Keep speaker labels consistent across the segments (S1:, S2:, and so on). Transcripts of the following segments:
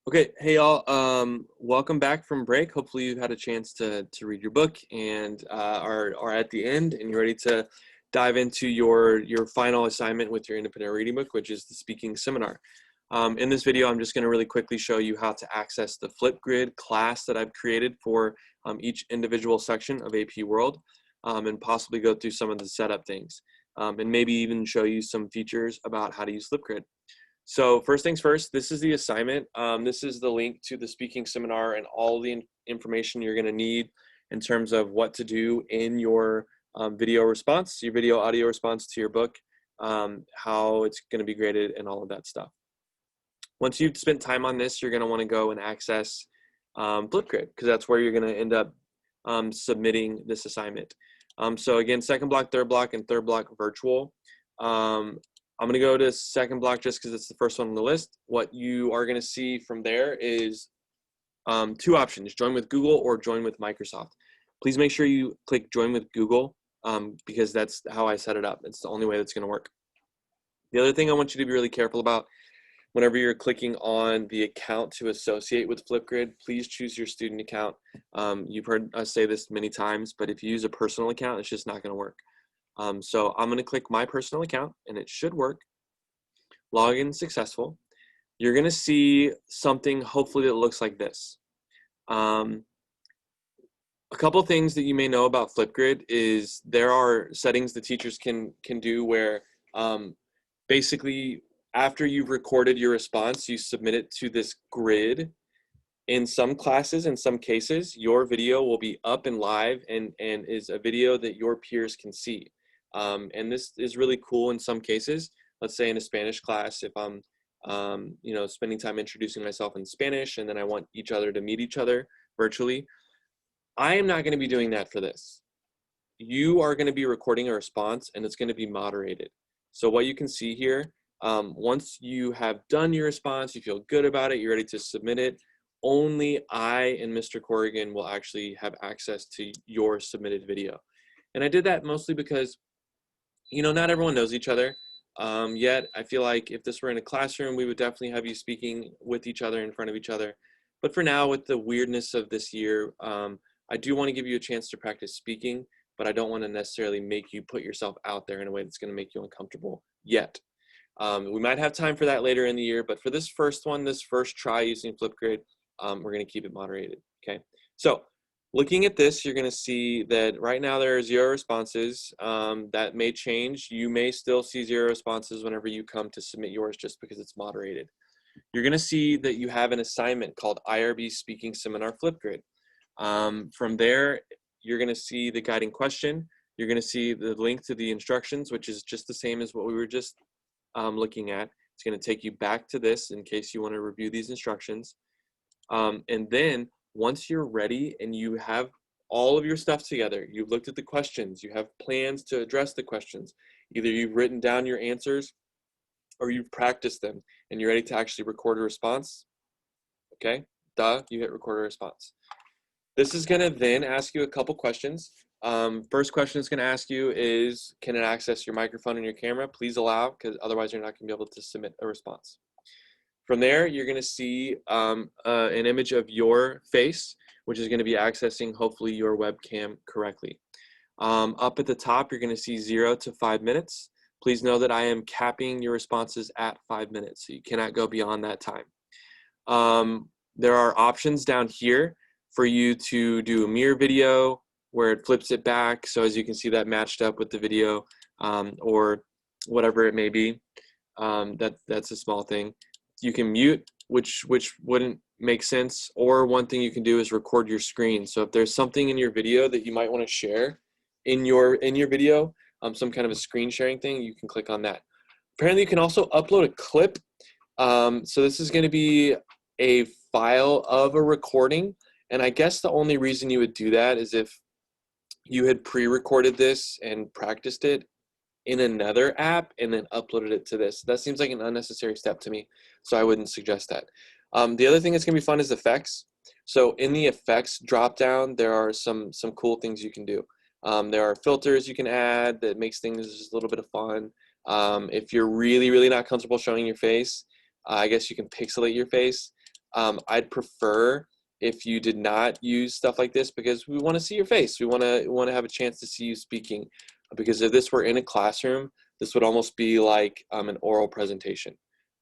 S1: Okay, hey y'all. Welcome back from break. Hopefully you've had a chance to read your book and are at the end and you're ready to dive into your final assignment with your independent reading book, which is the speaking seminar. In this video, I'm just going to really quickly show you how to access the Flipgrid class that I've created for each individual section of AP World, and possibly go through some of the setup things, and maybe even show you some features about how to use Flipgrid. So first things first, this is the assignment. This is the link to the speaking seminar and all the information you're going to need in terms of what to do in your video response, your video audio response to your book, how it's going to be graded and all of that stuff. Once you've spent time on this, you're going to want to go and access Flipgrid, because that's where you're going to end up submitting this assignment. So again, second block, third block, and third block virtual. I'm going to go to second block just because it's the first one on the list. What you are going to see from there is two options: join with Google or join with Microsoft. Please make sure you click join with Google because that's how I set it up. It's the only way that's going to work. The other thing I want you to be really careful about whenever you're clicking on the account to associate with Flipgrid, please choose your student account. You've heard us say this many times, but if you use a personal account, it's just not going to work. So I'm going to click my personal account and it should work. Login successful. You're going to see something hopefully that looks like this. A couple things that you may know about Flipgrid is there are settings the teachers can do where basically after you've recorded your response, you submit it to this grid. In some classes, in some cases, your video will be up and live and is a video that your peers can see. And this is really cool in some cases. Let's say in a Spanish class, if I'm spending time introducing myself in Spanish and then I want each other to meet each other virtually, I am not going to be doing that for this. You are going to be recording a response and it's going to be moderated. So what you can see here, once you have done your response, you feel good about it, you're ready to submit it, only I and Mr. Corrigan will actually have access to your submitted video. And I did that mostly because, not everyone knows each other. Yet I feel like if this were in a classroom, we would definitely have you speaking with each other in front of each other. But for now, with the weirdness of this year, I do want to give you a chance to practice speaking, but I don't want to necessarily make you put yourself out there in a way that's going to make you uncomfortable yet. We might have time for that later in the year, but for this first one, this first try using Flipgrid, we're going to keep it moderated, okay? So looking at this, you're going to see that right now there are 0 responses. That may change. You may still see 0 responses whenever you come to submit yours just because it's moderated. You're going to see that you have an assignment called IRB Speaking Seminar Flipgrid. From there, you're going to see the guiding question. You're going to see the link to the instructions, which is just the same as what we were just looking at. It's going to take you back to this in case you want to review these instructions. And then once you're ready and you have all of your stuff together, you've looked at the questions, you have plans to address the questions, either you've written down your answers or you've practiced them and you're ready to actually record a response, okay, you hit record a response. This is going to then ask you a couple questions. First question it's going to ask you is, can it access your microphone and your camera? Please allow, because otherwise you're not going to be able to submit a response. From there, you're going to see an image of your face, which is going to be accessing hopefully your webcam correctly. Up at the top, you're going to see 0 to 5 minutes. Please know that I am capping your responses at 5 minutes, so you cannot go beyond that time. There are options down here for you to do a mirror video where it flips it back, so as you can see that matched up with the video, or whatever it may be. That's a small thing. You can mute, which wouldn't make sense, or one thing you can do is record your screen. So if there's something in your video that you might want to share in your video, some kind of a screen sharing thing, you can click on that. Apparently you can also upload a clip. So this is going to be a file of a recording, and I guess the only reason you would do that is if you had pre-recorded this and practiced it in another app and then uploaded it to this. That seems like an unnecessary step to me, so I wouldn't suggest that. The other thing that's going to be fun is effects. So in the effects dropdown, there are some cool things you can do. There are filters you can add that makes things just a little bit of fun. If you're really not comfortable showing your face, I guess you can pixelate your face. I'd prefer if you did not use stuff like this, because we want to see your face. We want to have a chance to see you speaking, because if this were in a classroom, this would almost be like an oral presentation.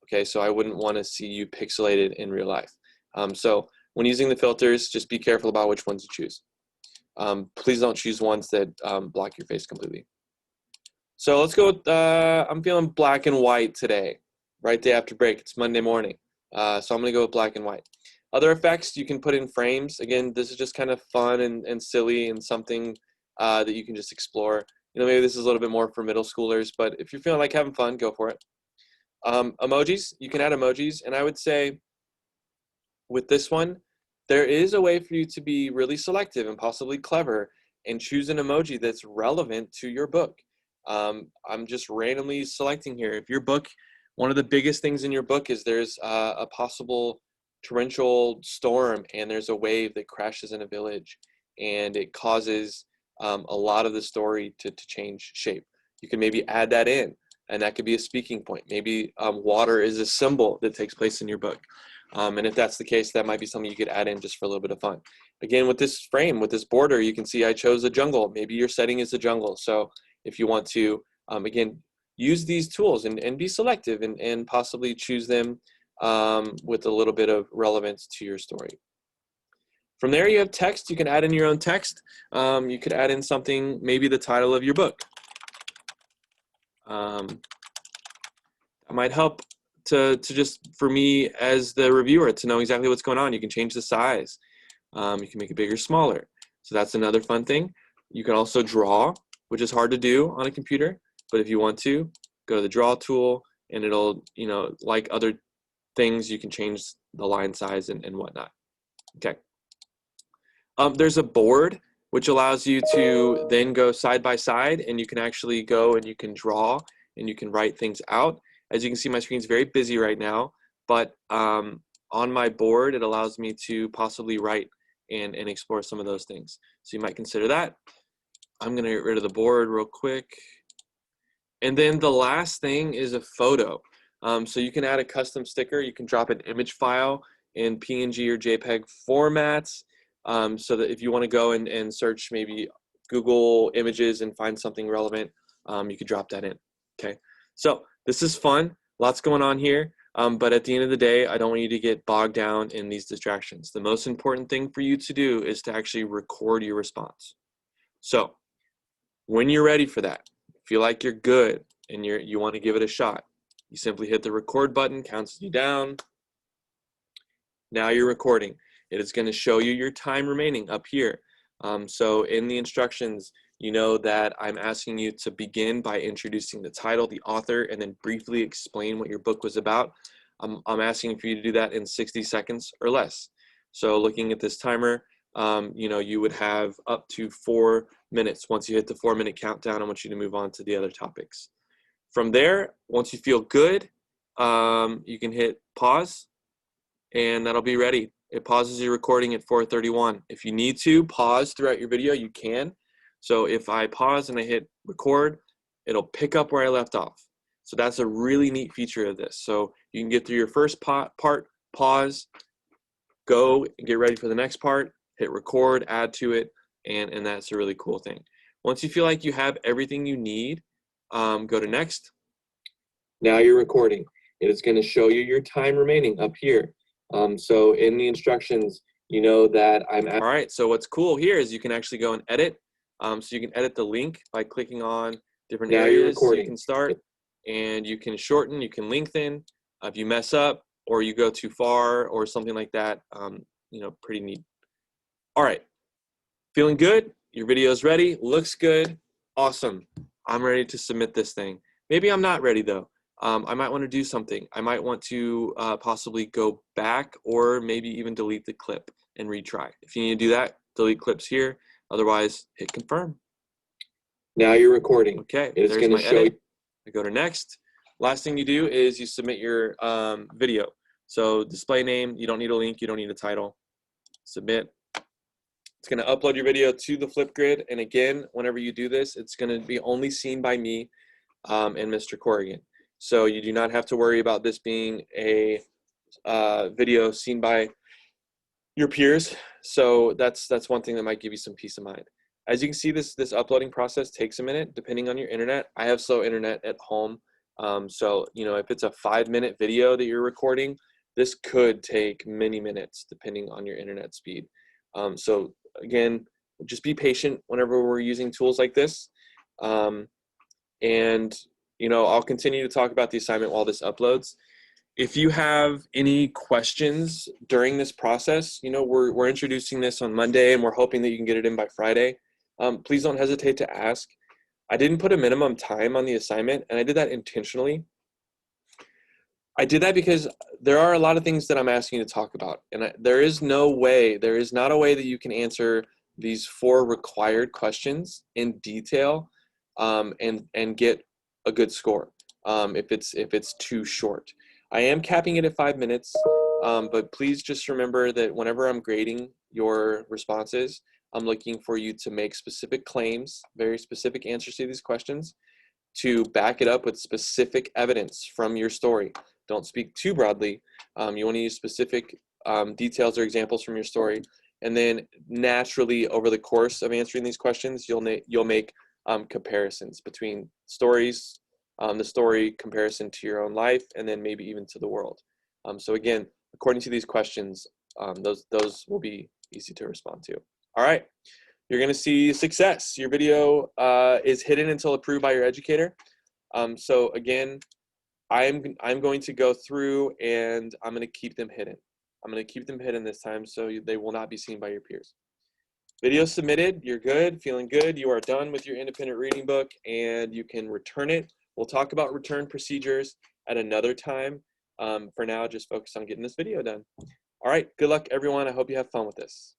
S1: Okay, so I wouldn't want to see you pixelated in real life. So when using the filters, just be careful about which ones you choose. Please don't choose ones that block your face completely. So let's go with, I'm feeling black and white today, right day after break. It's Monday morning. So I'm gonna go with black and white. Other effects you can put in frames. Again, this is just kind of fun and silly and something that you can just explore. You know, maybe this is a little bit more for middle schoolers, but if you're feeling like having fun, go for it. Emojis, you can add emojis, and I would say with this one, there is a way for you to be really selective and possibly clever and choose an emoji that's relevant to your book. I'm just randomly selecting here. If your book, one of the biggest things in your book is there's a possible torrential storm and there's a wave that crashes in a village and it causes a lot of the story to change shape. You can maybe add that in, and that could be a speaking point. Maybe water is a symbol that takes place in your book. And if that's the case, that might be something you could add in just for a little bit of fun. Again, with this frame, with this border, you can see I chose a jungle. Maybe your setting is a jungle. So if you want to, again, use these tools and be selective and possibly choose them with a little bit of relevance to your story. From there, you have text. You can add in your own text. You could add in something, maybe the title of your book. That might help to just, for me as the reviewer, to know exactly what's going on. You can change the size. You can make it bigger, smaller. So that's another fun thing. You can also draw, which is hard to do on a computer, but if you want to, go to the draw tool and it'll, you know, like other things, you can change the line size and whatnot. Okay. There's a board which allows you to then go side by side, and you can actually go and you can draw and you can write things out. As you can see, my screen's very busy right now, but on my board, it allows me to possibly write and explore some of those things. So you might consider that. I'm gonna get rid of the board real quick. And then the last thing is a photo. So you can add a custom sticker. You can drop an image file in PNG or JPEG formats, so that if you want to go and search maybe Google Images and find something relevant, you could drop that in. Okay, so this is fun. Lots going on here. But at the end of the day, I don't want you to get bogged down in these distractions. The most important thing for you to do is to actually record your response. So when you're ready for that, feel like you're good and you want to give it a shot, you simply hit the record button, counts you down. Now you're recording. It is going to show you your time remaining up here. So in the instructions, you know that I'm asking you to begin by introducing the title, the author, and then briefly explain what your book was about. I'm asking for you to do that in 60 seconds or less. So looking at this timer, you know, you would have up to 4 minutes. Once you hit the 4-minute countdown, I want you to move on to the other topics. From there, once you feel good, you can hit pause, and that'll be ready. It pauses your recording at 4:31. If you need to pause throughout your video, you can. So if I pause and I hit record, it'll pick up where I left off. So that's a really neat feature of this. So you can get through your first part, pause, go and get ready for the next part, hit record, add to it, and that's a really cool thing. Once you feel like you have everything you need, go to next. Now you're recording. It is going to show you your time remaining up here. So in the instructions, you know that I'm all right. So what's cool here is you can actually go and edit. So you can edit the link by clicking on different areas. So you can start and you can shorten, you can lengthen. If you mess up or you go too far or something like that, you know, pretty neat. All right, feeling good? Your video is ready, looks good, awesome. I'm ready to submit this thing. Maybe I'm not ready though. I might want to do something. I might want to possibly go back or maybe even delete the clip and retry. If you need to do that, delete clips here. Otherwise, hit confirm. Now you're recording. Okay, it's going to show you. I go to next. Last thing you do is you submit your video. So display name, you don't need a link, you don't need a title. Submit. It's going to upload your video to the Flipgrid. And again, whenever you do this, it's going to be only seen by me and Mr. Corrigan. So you do not have to worry about this being a video seen by your peers. So that's one thing that might give you some peace of mind. As you can see, this uploading process takes a minute depending on your internet. I have slow internet at home. So, you know, if it's a 5-minute video that you're recording, this could take many minutes depending on your internet speed. So again, just be patient whenever we're using tools like this. And, you know, I'll continue to talk about the assignment while this uploads. If you have any questions during this process, you know, we're introducing this on Monday and we're hoping that you can get it in by Friday. Please don't hesitate to ask. I didn't put a minimum time on the assignment, and I did that intentionally. I did that because there are a lot of things that I'm asking you to talk about, and there is not a way that you can answer these 4 required questions in detail and get a good score if it's too short. I am capping it at 5 minutes, but please just remember that whenever I'm grading your responses, I'm looking for you to make specific claims, very specific answers to these questions, to back it up with specific evidence from your story. Don't speak too broadly. You want to use specific details or examples from your story. And then naturally, over the course of answering these questions, you'll make comparisons between stories, the story comparison to your own life, and then maybe even to the world. So again, according to these questions, those will be easy to respond to. All right, you're going to see success. Your video is hidden until approved by your educator. So again, I'm going to go through and I'm going to keep them hidden. I'm going to keep them hidden this time so they will not be seen by your peers. Video submitted, you're good, feeling good. You are done with your independent reading book and you can return it. We'll talk about return procedures at another time. For now, just focus on getting this video done. All right, good luck everyone. I hope you have fun with this.